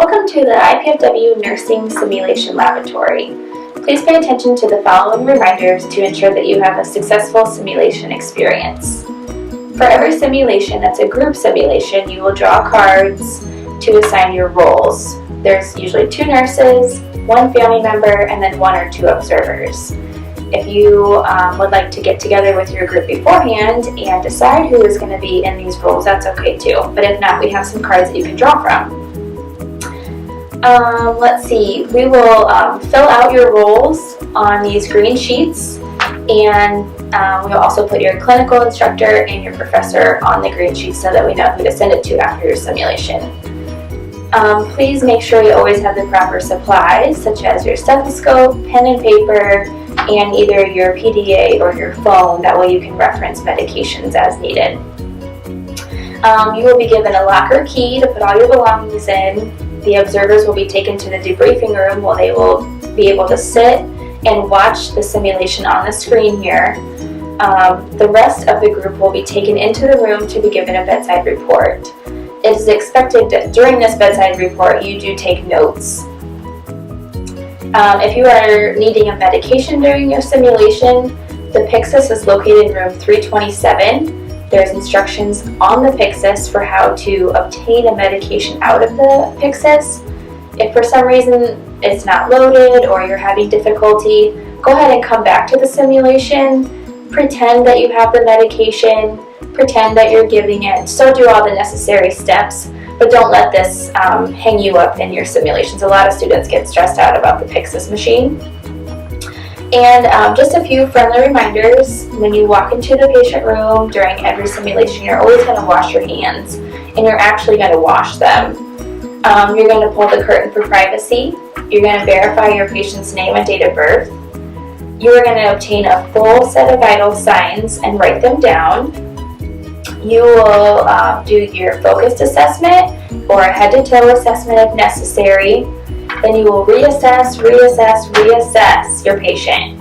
Welcome to the IPFW Nursing Simulation Laboratory. Please pay attention to the following reminders to ensure that you have a successful simulation experience. For every simulation that's a group simulation, you will draw cards to assign your roles. There's usually 2 nurses, 1 family member, and then 1 or 2 observers. If you would like to get together with your group beforehand and decide who is going to be in these roles, that's okay too. But if not, we have some cards that you can draw from. Let's see, we will fill out your roles on these green sheets, and we'll also put your clinical instructor and your professor on the green sheet so that we know who to send it to after your simulation. Please make sure you always have the proper supplies, such as your stethoscope, pen and paper, and either your PDA or your phone. That way you can reference medications as needed. You will be given a locker key to put all your belongings in. The observers will be taken to the debriefing room where they will be able to sit and watch the simulation on the screen here. The rest of the group will be taken into the room to be given a bedside report. It is expected that during this bedside report you do take notes. If you are needing a medication during your simulation, the Pyxis is located in room 327. There's instructions on the Pyxis for how to obtain a medication out of the Pyxis. If for some reason it's not loaded or you're having difficulty, go ahead and come back to the simulation, pretend that you have the medication, pretend that you're giving it, still do all the necessary steps, but don't let this hang you up in your simulations. A lot of students get stressed out about the Pyxis machine. And just a few friendly reminders: when you walk into the patient room during every simulation, you're always going to wash your hands, and you're actually going to wash them. You're going to pull the curtain for privacy. You're going to verify your patient's name and date of birth. You are going to obtain a full set of vital signs and write them down. You will do your focused assessment or a head-to-toe assessment if necessary. Then you will reassess your patient.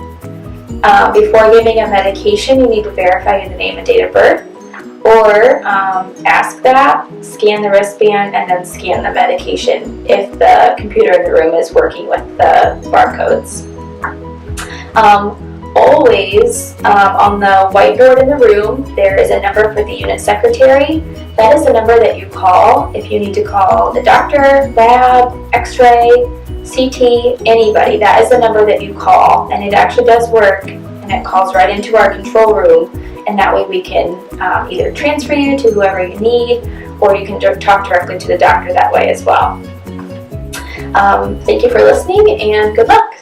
Before giving a medication, you need to verify the name and date of birth, or ask that, scan the wristband, and then scan the medication if the computer in the room is working with the barcodes. Always on the whiteboard in the room, there is a number for the unit secretary. That is the number that you call if you need to call the doctor, lab, x-ray, CT, anybody. That is the number that you call, and it actually does work, and it calls right into our control room, and that way we can either transfer you to whoever you need, or you can talk directly to the doctor that way as well. Thank you for listening, and good luck.